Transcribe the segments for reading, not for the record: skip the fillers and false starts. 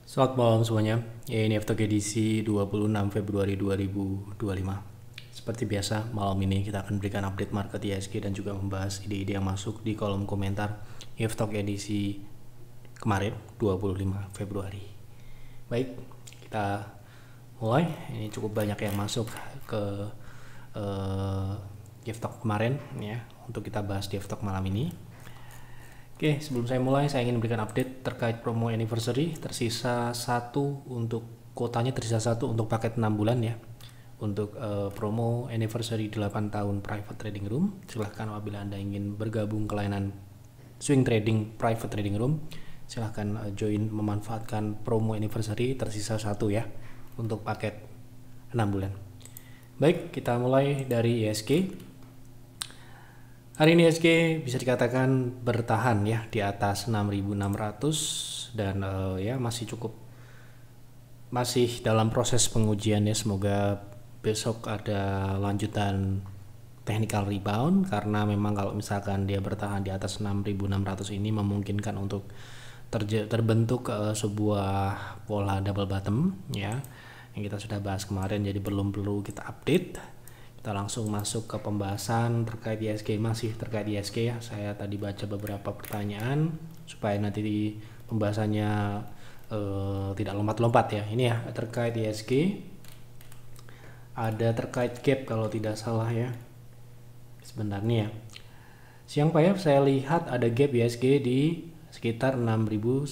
Selamat malam semuanya. Ini F-Talk edisi 26 Februari 2025. Seperti biasa, malam ini kita akan berikan update market IHSG dan juga membahas ide-ide yang masuk di kolom komentar F-Talk edisi kemarin 25 Februari. Baik, kita mulai. Ini cukup banyak yang masuk ke F-Talk kemarin ya, untuk kita bahas di F-Talk malam ini. Oke, sebelum saya mulai, saya ingin memberikan update terkait promo anniversary. Tersisa satu untuk kuotanya, tersisa satu untuk paket 6 bulan ya. Untuk promo anniversary 8 tahun private trading room. Silahkan apabila Anda ingin bergabung ke layanan swing trading private trading room, silahkan join memanfaatkan promo anniversary. Tersisa satu ya untuk paket 6 bulan. Baik, kita mulai dari IHSG. Hari ini IHSG bisa dikatakan bertahan ya di atas 6.600 dan ya masih dalam proses pengujian ya. Semoga besok ada lanjutan technical rebound, karena memang kalau misalkan dia bertahan di atas 6.600 ini memungkinkan untuk terbentuk sebuah pola double bottom ya, yang kita sudah bahas kemarin, jadi belum perlu kita update. Kita langsung masuk ke pembahasan terkait IHSG, masih terkait IHSG ya. Saya tadi baca beberapa pertanyaan supaya nanti di pembahasannya tidak lompat-lompat ya. Ini ya terkait IHSG, ada terkait gap kalau tidak salah ya. Sebenarnya siang Pak ya, saya lihat ada gap IHSG di sekitar 6.150.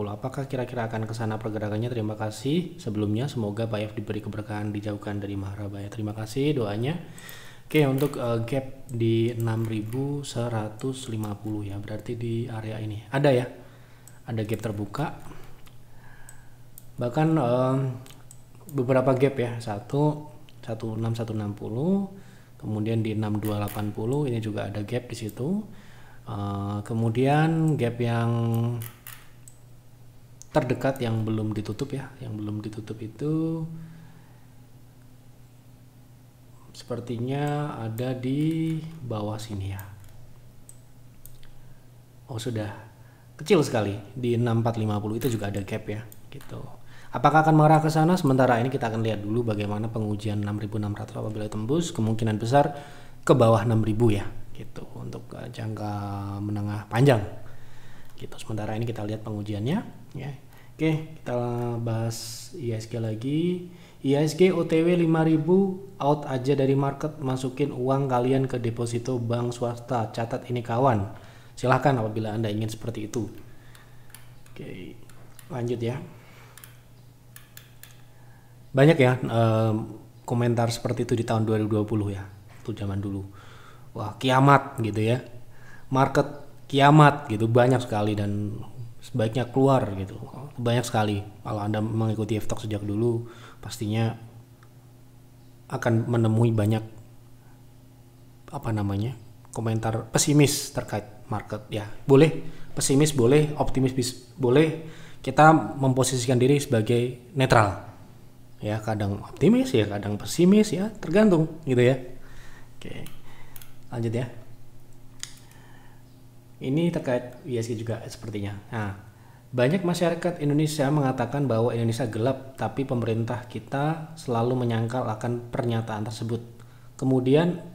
Apakah kira-kira akan ke sana pergerakannya? Terima kasih sebelumnya, semoga Pak F diberi keberkahan, dijauhkan dari mara Pak. Terima kasih doanya. Oke, untuk gap di 6.150 ya, berarti di area ini ada ya, ada gap terbuka, bahkan beberapa gap ya, 16160, kemudian di 6280 ini juga ada gap di situ. Kemudian gap yang terdekat yang belum ditutup ya, yang belum ditutup itu sepertinya ada di bawah sini ya. Oh, sudah kecil sekali di 6450, itu juga ada gap ya gitu. Apakah akan mengarah ke sana? Sementara ini kita akan lihat dulu bagaimana pengujian 6.600. Apabila tembus, kemungkinan besar ke bawah 6.000 ya gitu untuk jangka menengah panjang gitu. Sementara ini kita lihat pengujiannya ya. Oke, kita bahas IHSG lagi. IHSG OTW 5.000, out aja dari market, masukin uang kalian ke deposito bank swasta, catat ini kawan. Silahkan apabila Anda ingin seperti itu. Oke, lanjut ya. Banyak ya komentar seperti itu di tahun 2020 ya, itu zaman dulu. Wah, kiamat gitu ya, market kiamat gitu, banyak sekali, dan sebaiknya keluar gitu, banyak sekali. Kalau Anda mengikuti F-Talk sejak dulu, pastinya akan menemui banyak komentar pesimis terkait market ya. Boleh pesimis, boleh optimis, boleh. Kita memposisikan diri sebagai netral ya, kadang optimis ya, kadang pesimis ya, tergantung gitu ya. Oke, lanjut ya. Ini terkait IHSG juga sepertinya. Nah, banyak masyarakat Indonesia mengatakan bahwa Indonesia gelap, tapi pemerintah kita selalu menyangkal akan pernyataan tersebut. Kemudian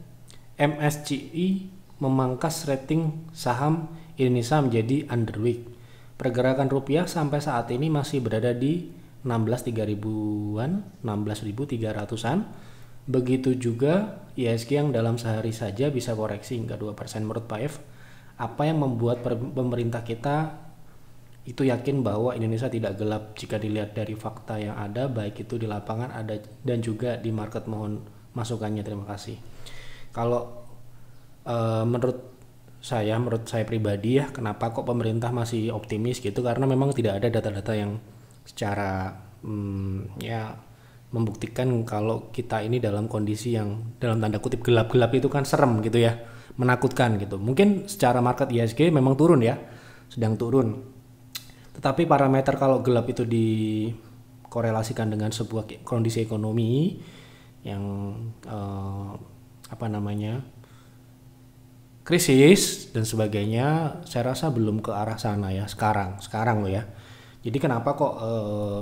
MSCI memangkas rating saham Indonesia menjadi underweight. Pergerakan rupiah sampai saat ini masih berada di 16.300-an, 16.300-an. Begitu juga IHSG yang dalam sehari saja bisa koreksi hingga 2%. Menurut Pak F, apa yang membuat pemerintah kita itu yakin bahwa Indonesia tidak gelap jika dilihat dari fakta yang ada, baik itu di lapangan ada dan juga di market? Mohon masukannya, terima kasih. Kalau menurut saya pribadi ya, kenapa kok pemerintah masih optimis gitu, karena memang tidak ada data-data yang secara ya membuktikan kalau kita ini dalam kondisi yang dalam tanda kutip gelap-gelap. Itu kan serem gitu ya, menakutkan gitu. Mungkin secara market IHSG memang turun ya, sedang turun, tetapi parameter kalau gelap itu dikorelasikan dengan sebuah kondisi ekonomi yang krisis dan sebagainya, saya rasa belum ke arah sana ya sekarang loh ya. Jadi kenapa kok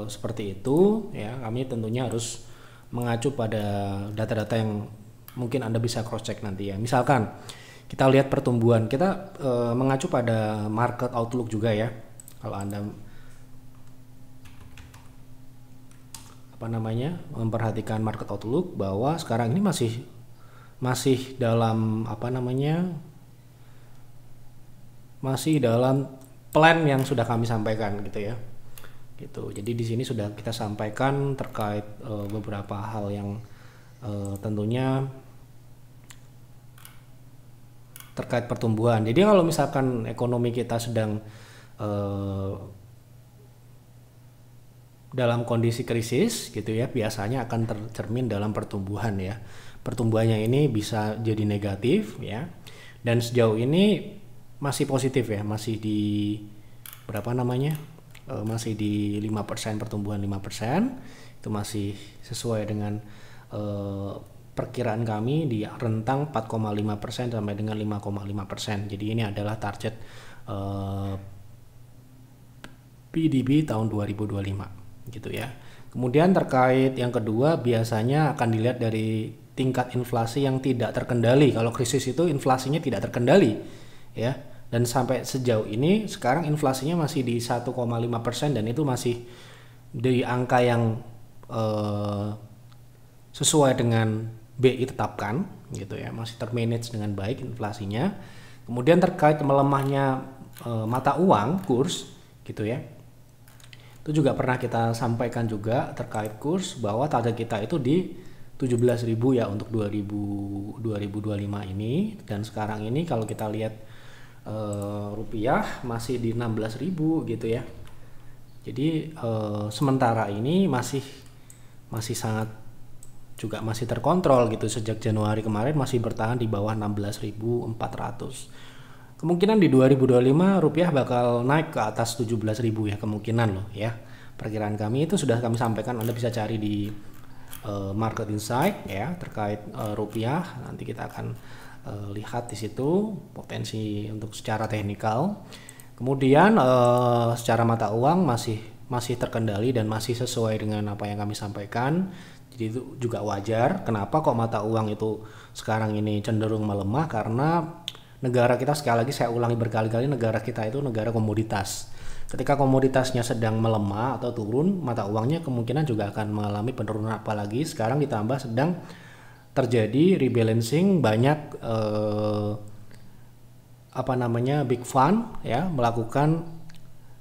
seperti itu ya, kami tentunya harus mengacu pada data-data yang mungkin Anda bisa cross check nanti ya. Misalkan kita lihat pertumbuhan, kita mengacu pada market outlook juga ya. Kalau Anda memperhatikan market outlook, bahwa sekarang ini masih dalam masih dalam plan yang sudah kami sampaikan gitu ya. Gitu. Jadi di sini sudah kita sampaikan terkait beberapa hal yang tentunya terkait pertumbuhan. Jadi kalau misalkan ekonomi kita sedang dalam kondisi krisis gitu ya, biasanya akan tercermin dalam pertumbuhan ya. Pertumbuhannya ini bisa jadi negatif ya. Dan sejauh ini masih positif ya, masih di masih di 5%, pertumbuhan 5%. Itu masih sesuai dengan perkiraan kami di rentang 4,5% sampai dengan 5,5%. Jadi ini adalah target PDB tahun 2025 gitu ya. Kemudian terkait yang kedua, biasanya akan dilihat dari tingkat inflasi yang tidak terkendali. Kalau krisis itu inflasinya tidak terkendali ya. Dan sampai sejauh ini sekarang inflasinya masih di 1,5% dan itu masih di angka yang sesuai dengan BI tetapkan gitu ya, masih termanage dengan baik inflasinya. Kemudian terkait melemahnya mata uang, kurs gitu ya, itu juga pernah kita sampaikan juga terkait kurs, bahwa target kita itu di 17.000 ya untuk 2025 ini. Dan sekarang ini kalau kita lihat rupiah masih di 16.000 gitu ya. Jadi sementara ini masih sangat juga masih terkontrol gitu. Sejak Januari kemarin masih bertahan di bawah 16.400. Kemungkinan di 2025 rupiah bakal naik ke atas 17.000 ya, kemungkinan loh ya. Perkiraan kami itu sudah kami sampaikan, Anda bisa cari di Market Insight ya terkait rupiah. Nanti kita akan lihat di situ potensi untuk secara teknikal. Kemudian secara mata uang masih terkendali dan masih sesuai dengan apa yang kami sampaikan. Jadi itu juga wajar. Kenapa kok mata uang itu sekarang ini cenderung melemah? Karena negara kita, sekali lagi saya ulangi berkali-kali, negara kita itu negara komoditas. Ketika komoditasnya sedang melemah atau turun, mata uangnya kemungkinan juga akan mengalami penurunan. Apalagi sekarang ditambah sedang terjadi rebalancing, banyak big fund ya melakukan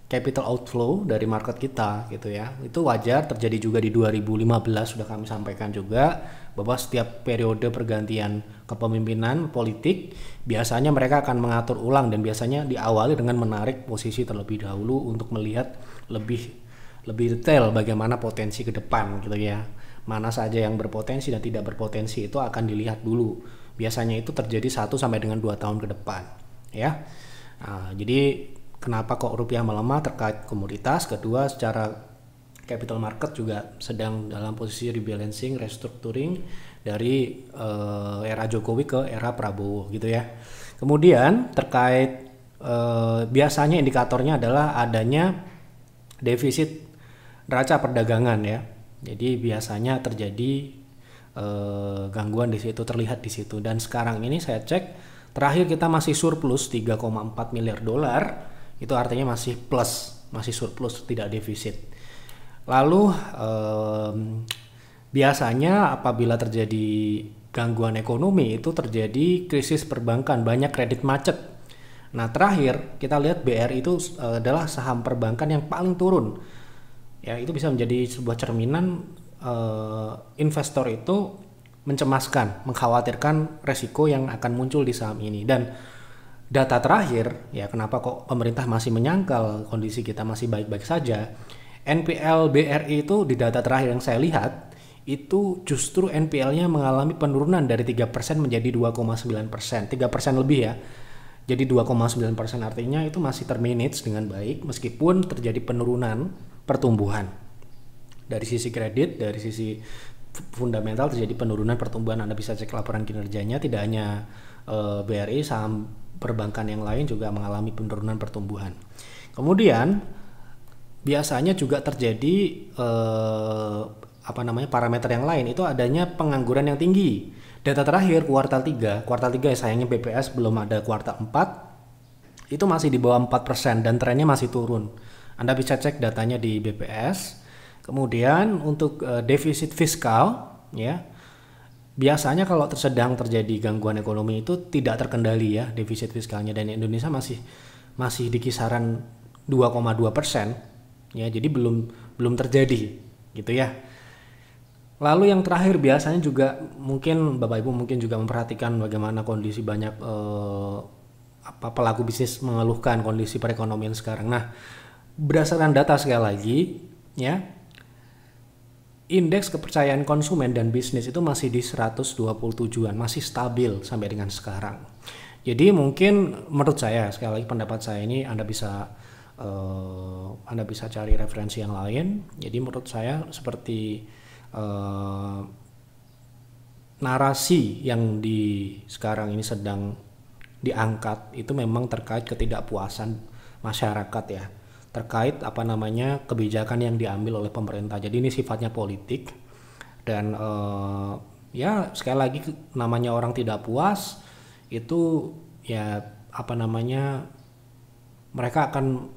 capital outflow dari market kita gitu ya. Itu wajar terjadi juga di 2015, sudah kami sampaikan juga bahwa setiap periode pergantian kepemimpinan politik biasanya mereka akan mengatur ulang, dan biasanya diawali dengan menarik posisi terlebih dahulu untuk melihat lebih detail bagaimana potensi ke depan gitu ya. Mana saja yang berpotensi dan tidak berpotensi itu akan dilihat dulu. Biasanya itu terjadi 1 sampai dengan 2 tahun ke depan ya. Nah, jadi kenapa kok rupiah melemah terkait komoditas? Kedua, secara capital market juga sedang dalam posisi rebalancing, restructuring dari era Jokowi ke era Prabowo gitu ya. Kemudian terkait biasanya indikatornya adalah adanya defisit neraca perdagangan ya. Jadi biasanya terjadi gangguan di situ, terlihat di situ. Dan sekarang ini saya cek terakhir kita masih surplus 3,4 miliar dolar. Itu artinya masih plus, masih surplus, tidak defisit. Lalu biasanya apabila terjadi gangguan ekonomi itu terjadi krisis perbankan, banyak kredit macet. Nah terakhir kita lihat BRI itu adalah saham perbankan yang paling turun. Ya, itu bisa menjadi sebuah cerminan investor itu mencemaskan, mengkhawatirkan resiko yang akan muncul di saham ini. Dan data terakhir, ya kenapa kok pemerintah masih menyangkal kondisi kita masih baik-baik saja. NPL BRI itu di data terakhir yang saya lihat, itu justru NPL-nya mengalami penurunan dari 3% menjadi 2,9%. 3% lebih ya. Jadi 2,9%, artinya itu masih termanage dengan baik meskipun terjadi penurunan pertumbuhan. Dari sisi kredit, dari sisi fundamental terjadi penurunan pertumbuhan. Anda bisa cek laporan kinerjanya, tidak hanya BRI, saham perbankan yang lain juga mengalami penurunan pertumbuhan. Kemudian biasanya juga terjadi parameter yang lain, itu adanya pengangguran yang tinggi. Data terakhir kuartal 3 sayangnya BPS belum ada kuartal 4, itu masih di bawah 4% dan trennya masih turun. Anda bisa cek datanya di BPS. Kemudian untuk defisit fiskal ya, biasanya kalau sedang terjadi gangguan ekonomi itu tidak terkendali ya defisit fiskalnya, dan Indonesia masih di kisaran 2,2% ya, jadi belum terjadi gitu ya. Lalu yang terakhir biasanya juga mungkin Bapak Ibu mungkin juga memperhatikan bagaimana kondisi banyak pelaku bisnis mengeluhkan kondisi perekonomian sekarang. Nah, berdasarkan data sekali lagi ya, indeks kepercayaan konsumen dan bisnis itu masih di 127-an, masih stabil sampai dengan sekarang. Jadi mungkin menurut saya, sekali lagi pendapat saya ini Anda bisa cari referensi yang lain. Jadi menurut saya seperti narasi yang sekarang ini sedang diangkat itu memang terkait ketidakpuasan masyarakat ya, terkait kebijakan yang diambil oleh pemerintah. Jadi ini sifatnya politik, dan ya sekali lagi namanya orang tidak puas itu ya mereka akan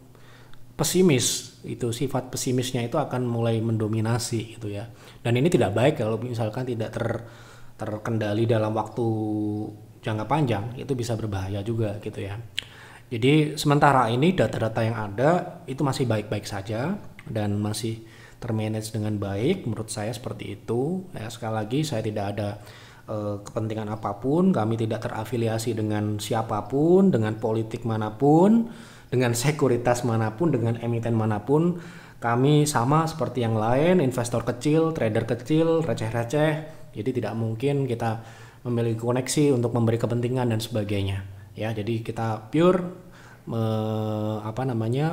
pesimis, itu sifat pesimisnya itu akan mulai mendominasi gitu ya. Dan ini tidak baik kalau misalkan tidak terkendali dalam waktu jangka panjang, itu bisa berbahaya juga gitu ya. Jadi sementara ini data-data yang ada itu masih baik-baik saja dan masih termanage dengan baik, menurut saya seperti itu ya. Sekali lagi saya tidak ada kepentingan apapun, kami tidak terafiliasi dengan siapapun, dengan politik manapun, dengan sekuritas manapun, dengan emiten manapun. Kami sama seperti yang lain, investor kecil, trader kecil, receh-receh. Jadi tidak mungkin kita memiliki koneksi untuk memberi kepentingan dan sebagainya. Ya, jadi kita pure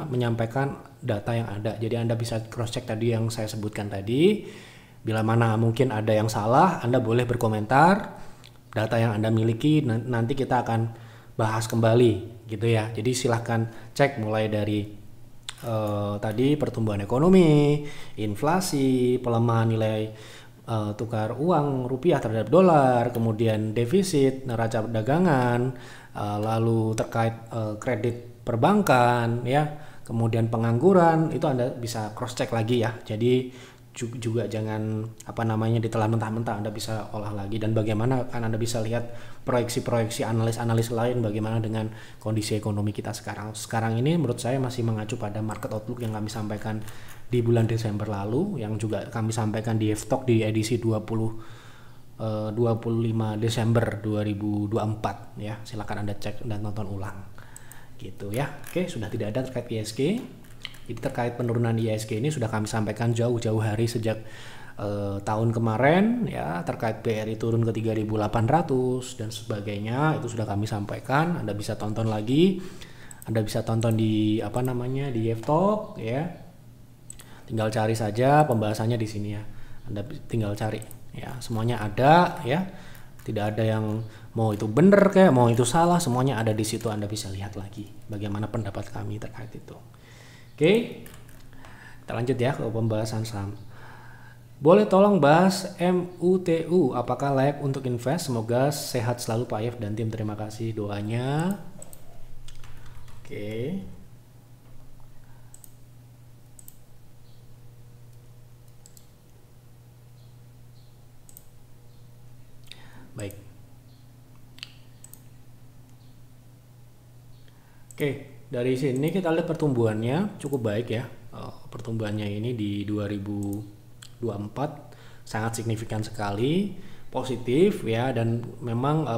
menyampaikan data yang ada. Jadi Anda bisa cross check tadi yang saya sebutkan tadi. Bila mana mungkin ada yang salah, Anda boleh berkomentar. Data yang Anda miliki nanti kita akan bahas kembali gitu ya. Jadi silahkan cek mulai dari tadi pertumbuhan ekonomi, inflasi, pelemahan nilai tukar uang rupiah terhadap dolar, kemudian defisit neraca perdagangan, lalu terkait kredit perbankan ya, kemudian pengangguran, itu Anda bisa cross check lagi ya. Jadi juga jangan ditelan mentah-mentah, Anda bisa olah lagi. Dan bagaimana kan Anda bisa lihat proyeksi-proyeksi analis lain bagaimana dengan kondisi ekonomi kita sekarang ini. Menurut saya masih mengacu pada market outlook yang kami sampaikan di bulan Desember lalu, yang juga kami sampaikan di F-Talk di edisi 25 Desember 2024 ya. Silakan Anda cek dan tonton ulang gitu ya. Oke, sudah tidak ada terkait ISG. Jadi terkait penurunan ISG ini sudah kami sampaikan jauh-jauh hari sejak tahun kemarin ya, terkait BRI turun ke 3.800 dan sebagainya, itu sudah kami sampaikan. Anda bisa tonton lagi, Anda bisa tonton di di F-Talk ya. Tinggal cari saja pembahasannya di sini ya. Anda tinggal cari ya, semuanya ada ya. Tidak ada yang mau itu benar kayak mau itu salah, semuanya ada di situ. Anda bisa lihat lagi bagaimana pendapat kami terkait itu. Oke, kita lanjut ya ke pembahasan saham. Boleh tolong bahas MUTU, apakah layak untuk invest? Semoga sehat selalu Pak Yef dan tim, terima kasih doanya. Oke. Baik. Oke. Dari sini kita lihat pertumbuhannya cukup baik ya. Pertumbuhannya ini di 2024 sangat signifikan sekali, positif ya, dan memang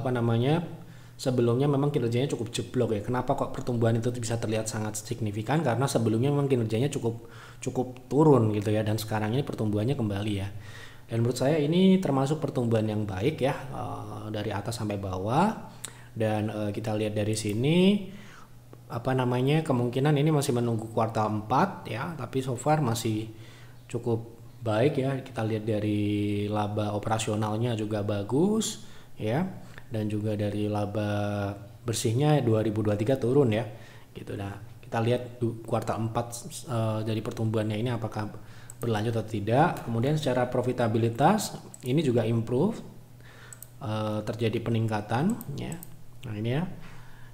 sebelumnya memang kinerjanya cukup jeblok ya. Kenapa kok pertumbuhan itu bisa terlihat sangat signifikan? Karena sebelumnya memang kinerjanya cukup turun gitu ya, dan sekarang ini pertumbuhannya kembali ya. Dan menurut saya ini termasuk pertumbuhan yang baik ya, dari atas sampai bawah. Dan kita lihat dari sini kemungkinan ini masih menunggu kuartal 4 ya, tapi so far masih cukup baik ya. Kita lihat dari laba operasionalnya juga bagus ya, dan juga dari laba bersihnya 2023 turun ya gitu. Nah, kita kita lihat kuartal 4 dari pertumbuhannya ini apakah berlanjut atau tidak. Kemudian secara profitabilitas ini juga improve, terjadi peningkatan ya. Nah ini ya,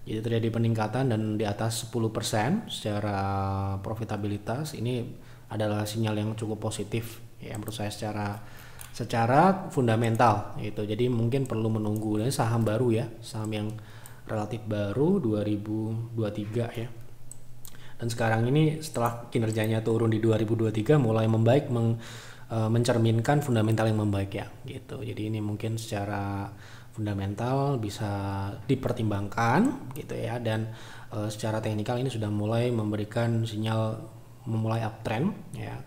jadi terjadi peningkatan dan di atas 10% secara profitabilitas. Ini adalah sinyal yang cukup positif ya menurut saya secara fundamental gitu. Jadi mungkin perlu menunggu. Dan saham baru ya, saham yang relatif baru 2023 ya. Dan sekarang ini setelah kinerjanya turun di 2023 mulai membaik, mencerminkan fundamental yang membaik ya gitu. Jadi ini mungkin secara fundamental bisa dipertimbangkan gitu ya. Dan secara teknikal ini sudah mulai memberikan sinyal memulai uptrend ya.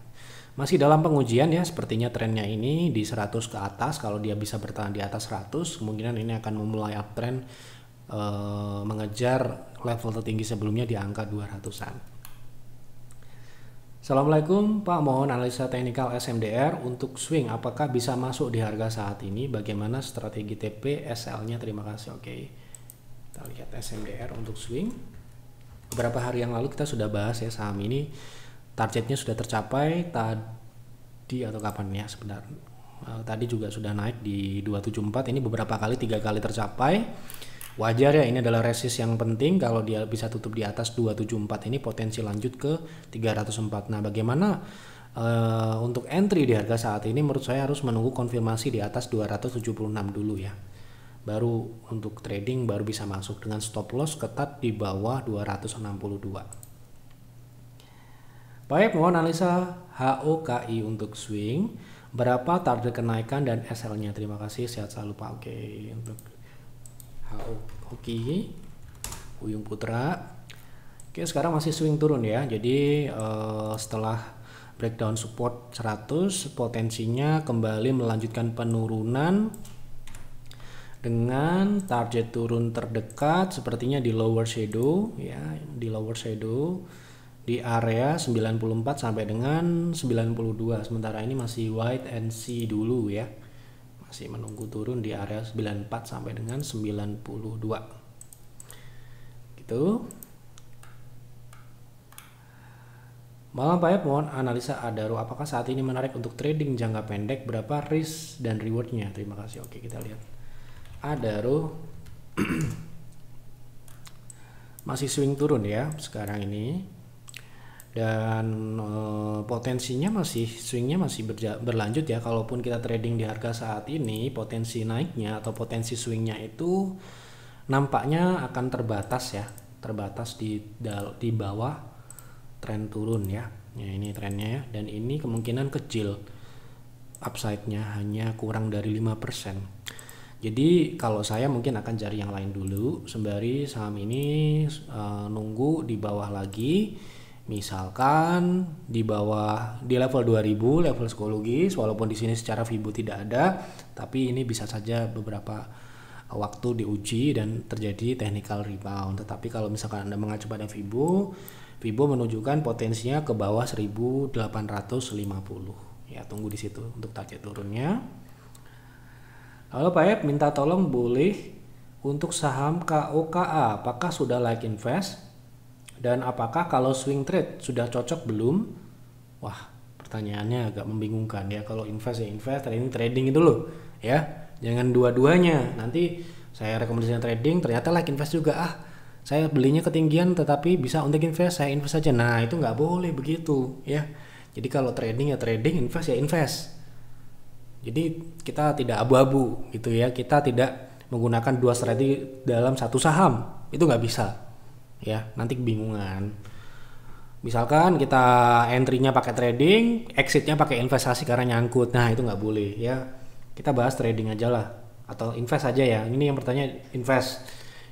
Masih dalam pengujian ya, sepertinya trennya ini di 100 ke atas. Kalau dia bisa bertahan di atas 100, kemungkinan ini akan memulai uptrend, mengejar level tertinggi sebelumnya di angka 200-an. Assalamualaikum Pak, mohon analisa teknikal SMDR untuk swing, apakah bisa masuk di harga saat ini, bagaimana strategi TP SL-nya, terima kasih. Oke, kita lihat SMDR untuk swing. Beberapa hari yang lalu kita sudah bahas ya, saham ini targetnya sudah tercapai tadi atau kapan ya sebentar, tadi juga sudah naik di 274, ini beberapa kali, 3 kali tercapai. Wajar ya, ini adalah resist yang penting. Kalau dia bisa tutup di atas 274 ini potensi lanjut ke 304. Nah bagaimana untuk entry di harga saat ini? Menurut saya harus menunggu konfirmasi di atas 276 dulu ya, baru untuk trading baru bisa masuk dengan stop loss ketat di bawah 262. Baik, mohon analisa HOKI untuk swing, berapa target kenaikan dan SL-nya, terima kasih, sehat selalu Pak. Oke, untuk HOKI Uyung Putra. Oke, sekarang masih swing turun ya. Jadi setelah breakdown support 100, potensinya kembali melanjutkan penurunan dengan target turun terdekat sepertinya di lower shadow ya, di lower shadow di area 94 sampai dengan 92. Sementara ini masih wait and see dulu ya, masih menunggu turun di area 94 sampai dengan 92 gitu. Malam Pak, mohon analisa Adaro, apakah saat ini menarik untuk trading jangka pendek, berapa risk dan rewardnya, terima kasih. Oke, kita lihat Adaro masih swing turun ya sekarang ini, dan potensinya masih, swingnya masih berlanjut ya. Kalaupun kita trading di harga saat ini, potensi naiknya atau potensi swingnya itu nampaknya akan terbatas ya, terbatas di bawah tren turun ya. Ya ini trennya ya, dan ini kemungkinan kecil upside-nya hanya kurang dari 5%. Jadi kalau saya mungkin akan cari yang lain dulu sembari saham ini nunggu di bawah lagi. Misalkan di bawah, di level 2000, level psikologis, walaupun di sini secara Fibo tidak ada, tapi ini bisa saja beberapa waktu diuji dan terjadi technical rebound. Tetapi kalau misalkan Anda mengacu pada Fibo menunjukkan potensinya ke bawah 1850. Ya, tunggu di situ untuk target turunnya. Halo Pak Ep, minta tolong boleh untuk saham KOKA, apakah sudah like invest? Dan apakah kalau swing trade sudah cocok belum? Wah, pertanyaannya agak membingungkan ya. Kalau invest ya invest, trading itu loh ya. Jangan dua-duanya. Nanti saya rekomendasikan trading, ternyata like invest juga. Saya belinya ketinggian tetapi bisa untuk invest, saya invest saja. Nah, itu nggak boleh begitu ya. Jadi kalau trading ya trading, invest ya invest. Jadi kita tidak abu-abu gitu ya. Kita tidak menggunakan dua strategi dalam satu saham. Itu nggak bisa. Ya, nanti kebingungan. Misalkan kita entry-nya pakai trading, exit-nya pakai investasi karena nyangkut. Nah, itu nggak boleh ya. Kita bahas trading aja lah, atau invest aja ya. Ini yang pertanyaan invest.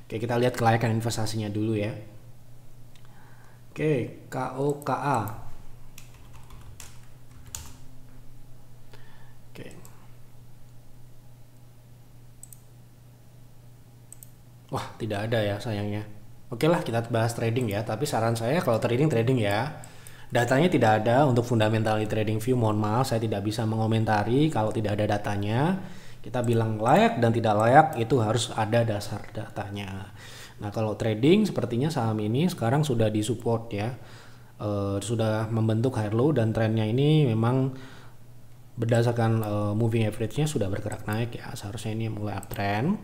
Oke, kita lihat kelayakan investasinya dulu ya. Oke, KOKA. Oke. Wah, tidak ada ya sayangnya. Oke lah, kita bahas trading ya, tapi saran saya kalau trading ya. Datanya tidak ada untuk fundamental di TradingView, mohon maaf saya tidak bisa mengomentari kalau tidak ada datanya. Kita bilang layak dan tidak layak itu harus ada dasar datanya. Nah, kalau trading sepertinya saham ini sekarang sudah disupport ya. Sudah membentuk higher low dan trennya ini memang berdasarkan moving average-nya sudah bergerak naik ya. Seharusnya ini mulai uptrend.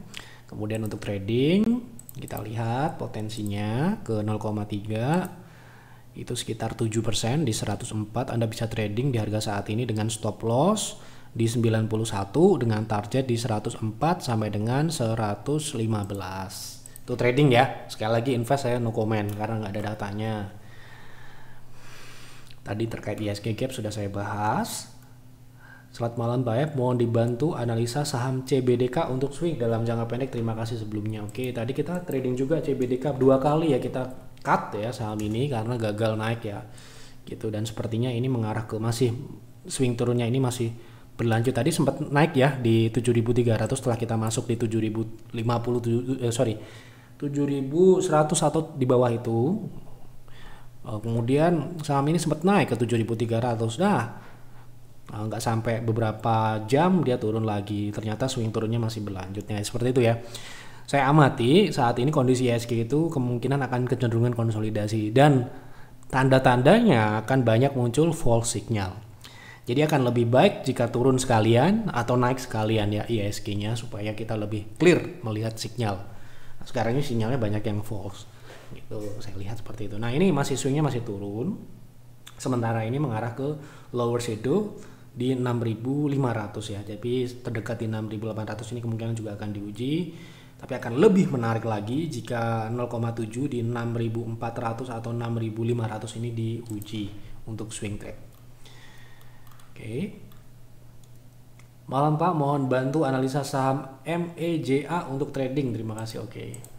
Kemudian untuk trading kita lihat potensinya ke 0,3 itu sekitar 7% di 104. Anda bisa trading di harga saat ini dengan stop loss di 91 dengan target di 104 sampai dengan 115. Itu trading ya. Sekali lagi invest saya no comment karena nggak ada datanya. Tadi terkait ISG gap sudah saya bahas. Selamat malam Pak Ep, mohon dibantu analisa saham CBDK untuk swing dalam jangka pendek. Terima kasih sebelumnya. Oke, tadi kita trading juga CBDK 2 kali ya, kita cut ya saham ini karena gagal naik ya. Gitu, dan sepertinya ini mengarah ke masih swing turunnya ini masih berlanjut. Tadi sempat naik ya di 7.300 setelah kita masuk di 7.100 atau di bawah itu. Kemudian saham ini sempat naik ke 7.300. Nggak sampai beberapa jam dia turun lagi. Ternyata swing turunnya masih berlanjut. Nah, seperti itu ya. Saya amati saat ini kondisi ISG itu kemungkinan akan kecenderungan konsolidasi dan tanda-tandanya akan banyak muncul false signal. Jadi akan lebih baik jika turun sekalian atau naik sekalian ya ISG-nya supaya kita lebih clear melihat signal. Nah, sekarang ini sinyalnya banyak yang false. Gitu, saya lihat seperti itu. Nah, ini masih swingnya masih turun. Sementara ini mengarah ke lower shadow di 6.500 ya. Jadi terdekat di 6.800 ini kemungkinan juga akan diuji. Tapi akan lebih menarik lagi jika 0,7 di 6.400 atau 6.500 ini diuji untuk swing trade. Oke. Malam Pak, mohon bantu analisa saham MEJA untuk trading. Terima kasih. Oke.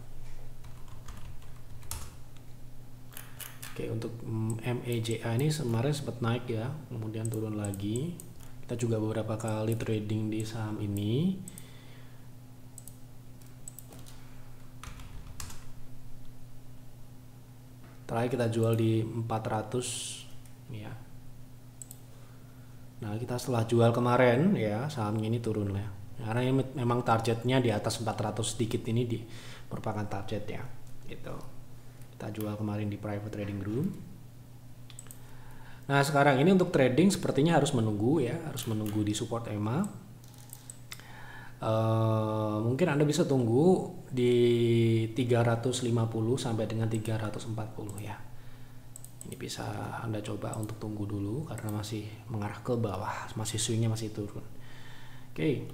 Oke, untuk MEJA ini kemarin sempat naik ya, kemudian turun lagi. Kita juga beberapa kali trading di saham ini. Terakhir kita jual di 400 ya. Nah, kita setelah jual kemarin ya, sahamnya ini turun ya. Karena ini memang targetnya di atas 400 sedikit ini merupakan target ya. Gitu. Kita jual kemarin di private trading room. Nah, sekarang ini untuk trading sepertinya harus menunggu ya, harus menunggu di support EMA. Mungkin Anda bisa tunggu di 350 sampai dengan 340 ya. Ini bisa Anda coba untuk tunggu dulu karena masih mengarah ke bawah, masih swingnya masih turun. Oke.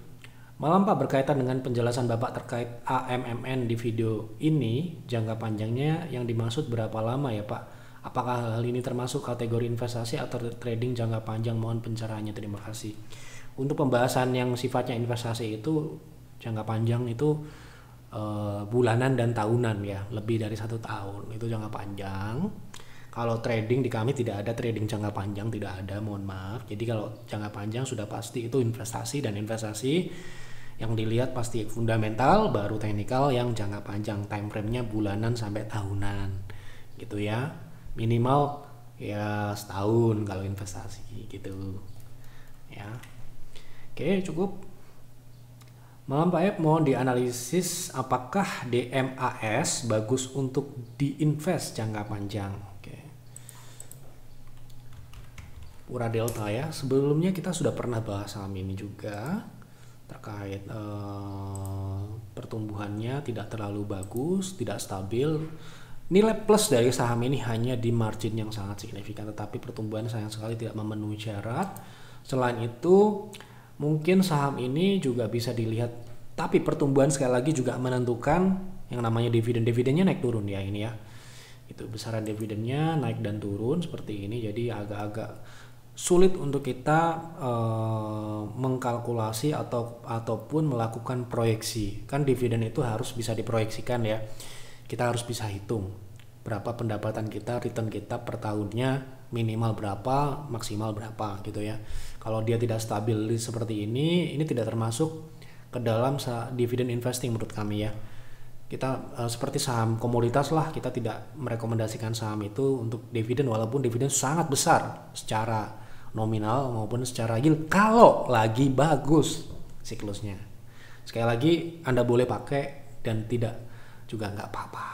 Malam Pak, berkaitan dengan penjelasan Bapak terkait AMMN di video ini, jangka panjangnya yang dimaksud berapa lama ya Pak? Apakah hal ini termasuk kategori investasi atau trading jangka panjang? Mohon pencerahannya, terima kasih. Untuk pembahasan yang sifatnya investasi itu jangka panjang itu bulanan dan tahunan ya, lebih dari 1 tahun itu jangka panjang. Kalau trading di kami tidak ada trading jangka panjang, tidak ada, mohon maaf. Jadi kalau jangka panjang sudah pasti itu investasi, dan investasi yang dilihat pasti fundamental, baru teknikal yang jangka panjang, time frame-nya bulanan sampai tahunan gitu ya, minimal ya setahun kalau investasi gitu ya. Oke, cukup. Malam Pak Ep, mohon dianalisis apakah DMAS bagus untuk diinvest jangka panjang. Oke. Pura Delta ya, sebelumnya kita sudah pernah bahas saham ini juga terkait pertumbuhannya tidak terlalu bagus, tidak stabil. Nilai plus dari saham ini hanya di margin yang sangat signifikan, tetapi pertumbuhan sayang sekali tidak memenuhi syarat. Selain itu, mungkin saham ini juga bisa dilihat, tapi pertumbuhan sekali lagi juga menentukan yang namanya dividen-dividennya naik turun ya ini ya. Itu besaran dividennya naik dan turun seperti ini, jadi agak-agak sulit untuk kita mengkalkulasi ataupun melakukan proyeksi. Kan dividen itu harus bisa diproyeksikan ya. Kita harus bisa hitung berapa pendapatan kita, return kita per tahunnya, minimal berapa, maksimal berapa gitu ya. Kalau dia tidak stabil seperti ini tidak termasuk ke dalam dividen investing menurut kami ya. Kita seperti saham komoditas lah, kita tidak merekomendasikan saham itu untuk dividen, walaupun dividen sangat besar secara nominal maupun secara yield kalau lagi bagus siklusnya. Sekali lagi Anda boleh pakai dan tidak juga nggak apa-apa.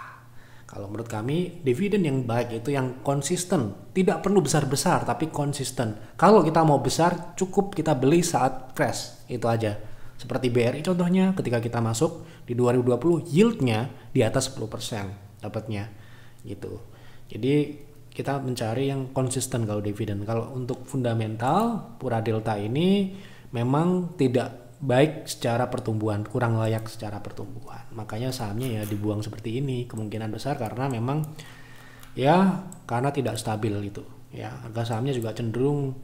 Kalau menurut kami dividen yang baik itu yang konsisten, tidak perlu besar-besar tapi konsisten. Kalau kita mau besar cukup kita beli saat crash, itu aja. Seperti BRI contohnya, ketika kita masuk di 2020 yieldnya di atas 10% dapatnya gitu. Jadi kita mencari yang konsisten kalau dividen. Kalau untuk fundamental Pura Delta ini memang tidak baik secara pertumbuhan, kurang layak secara pertumbuhan. Makanya sahamnya ya dibuang seperti ini, kemungkinan besar karena memang ya karena tidak stabil gitu. Ya, harga sahamnya juga cenderung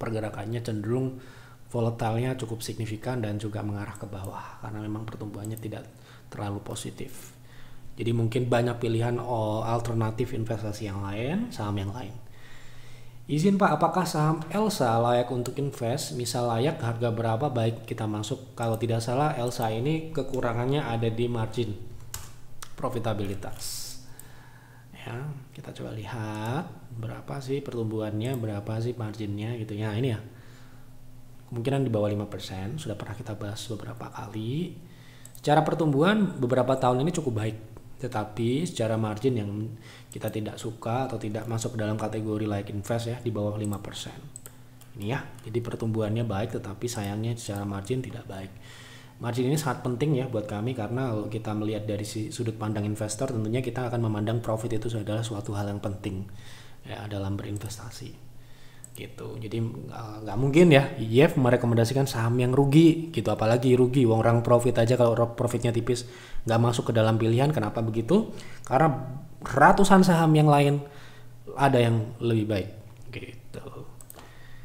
pergerakannya cenderung volatilnya cukup signifikan dan juga mengarah ke bawah karena memang pertumbuhannya tidak terlalu positif. Jadi mungkin banyak pilihan alternatif investasi yang lain, saham yang lain. Izin Pak, apakah saham Elsa layak untuk invest? Misal layak, harga berapa baik kita masuk? Kalau tidak salah, Elsa ini kekurangannya ada di margin profitabilitas. Ya, kita coba lihat berapa sih pertumbuhannya, berapa sih marginnya gitu ya. Ini ya, kemungkinan di bawah 5%, sudah pernah kita bahas beberapa kali. Secara pertumbuhan beberapa tahun ini cukup baik. Tetapi secara margin yang kita tidak suka atau tidak masuk ke dalam kategori layak invest ya, di bawah 5%. Ini ya, jadi pertumbuhannya baik tetapi sayangnya secara margin tidak baik. Margin ini sangat penting ya buat kami karena kalau kita melihat dari sudut pandang investor tentunya kita akan memandang profit itu adalah suatu hal yang penting ya dalam berinvestasi. Gitu. Jadi nggak mungkin ya IEF merekomendasikan saham yang rugi gitu, apalagi rugi orang profit aja. Kalau profitnya tipis nggak masuk ke dalam pilihan. Kenapa begitu? Karena ratusan saham yang lain ada yang lebih baik gitu.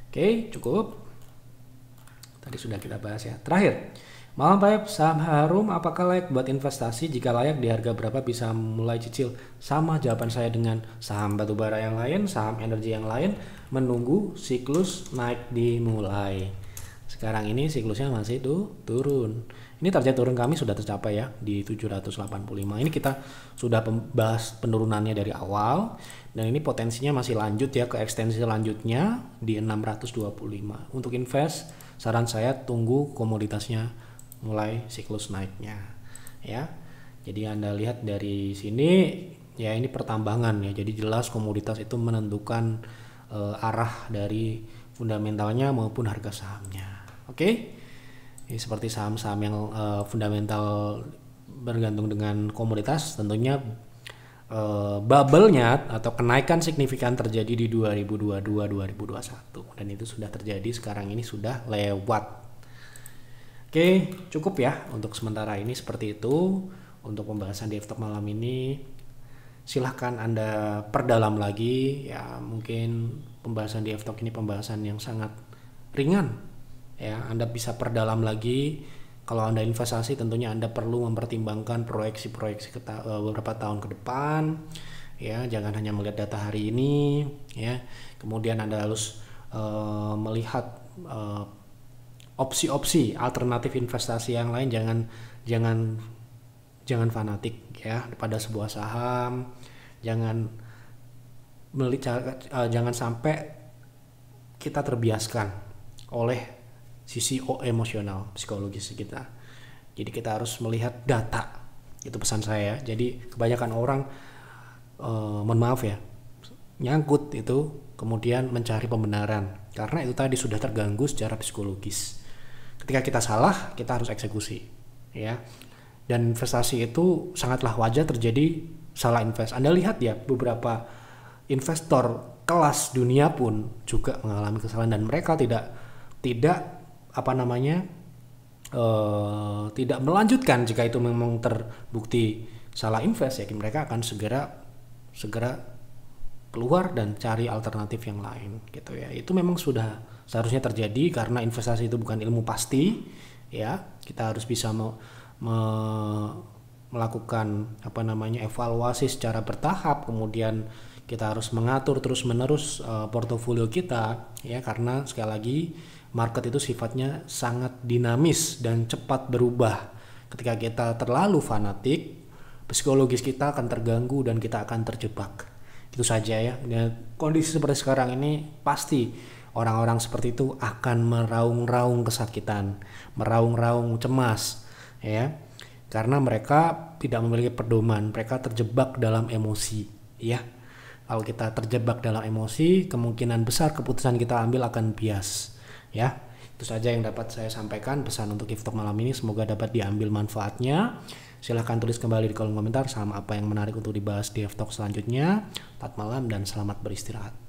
Oke, cukup tadi sudah kita bahas ya. Terakhir, malam Pak, saham Harum apakah layak buat investasi? Jika layak, di harga berapa bisa mulai cicil? Sama jawaban saya dengan saham batubara yang lain, saham energi yang lain, menunggu siklus naik dimulai. Sekarang ini siklusnya masih turun. Ini target turun kami sudah tercapai ya di 785. Ini kita sudah bahas penurunannya dari awal dan ini potensinya masih lanjut ya ke ekstensi selanjutnya di 625. Untuk invest, saran saya tunggu komoditasnya mulai siklus naiknya ya. Jadi Anda lihat dari sini ya, ini pertambangan ya. Jadi jelas komoditas itu menentukan arah dari fundamentalnya maupun harga sahamnya. Oke. Ini seperti saham-saham yang fundamental bergantung dengan komoditas, tentunya bubble-nya atau kenaikan signifikan terjadi di 2022-2021 dan itu sudah terjadi, sekarang ini sudah lewat. Oke, cukup ya untuk sementara ini seperti itu untuk pembahasan di F-Talk malam ini. Silahkan Anda perdalam lagi ya, mungkin pembahasan di F-Talk ini pembahasan yang sangat ringan ya. Anda bisa perdalam lagi. Kalau Anda investasi tentunya Anda perlu mempertimbangkan proyeksi-proyeksi beberapa tahun ke depan ya, jangan hanya melihat data hari ini ya. Kemudian Anda harus melihat opsi-opsi alternatif investasi yang lain. Jangan fanatik ya pada sebuah saham. Jangan sampai kita terbiaskan oleh sisi emosional psikologis kita. Jadi kita harus melihat data. Itu pesan saya. Jadi kebanyakan orang mohon maaf ya, nyangkut itu kemudian mencari pembenaran karena itu tadi sudah terganggu secara psikologis. Ketika kita salah, kita harus eksekusi ya. Dan investasi itu sangatlah wajar terjadi salah invest. Anda lihat ya, beberapa investor kelas dunia pun juga mengalami kesalahan dan mereka tidak melanjutkan jika itu memang terbukti salah invest ya. Mereka akan segera keluar dan cari alternatif yang lain gitu ya. Itu memang sudah seharusnya terjadi karena investasi itu bukan ilmu pasti ya. Kita harus bisa melakukan evaluasi secara bertahap, kemudian kita harus mengatur terus-menerus portofolio kita ya, karena sekali lagi market itu sifatnya sangat dinamis dan cepat berubah. Ketika kita terlalu fanatik, psikologis kita akan terganggu dan kita akan terjebak. Itu saja ya. Dan kondisi seperti sekarang ini pasti orang-orang seperti itu akan meraung-raung kesakitan, meraung-raung cemas ya. karena mereka tidak memiliki pedoman, mereka terjebak dalam emosi, ya. Kalau kita terjebak dalam emosi, kemungkinan besar keputusan kita ambil akan bias, ya. Itu saja yang dapat saya sampaikan pesan untuk Gift Talk malam ini, semoga dapat diambil manfaatnya. Silahkan tulis kembali di kolom komentar sama apa yang menarik untuk dibahas di Gift Talk selanjutnya. Selamat malam dan selamat beristirahat.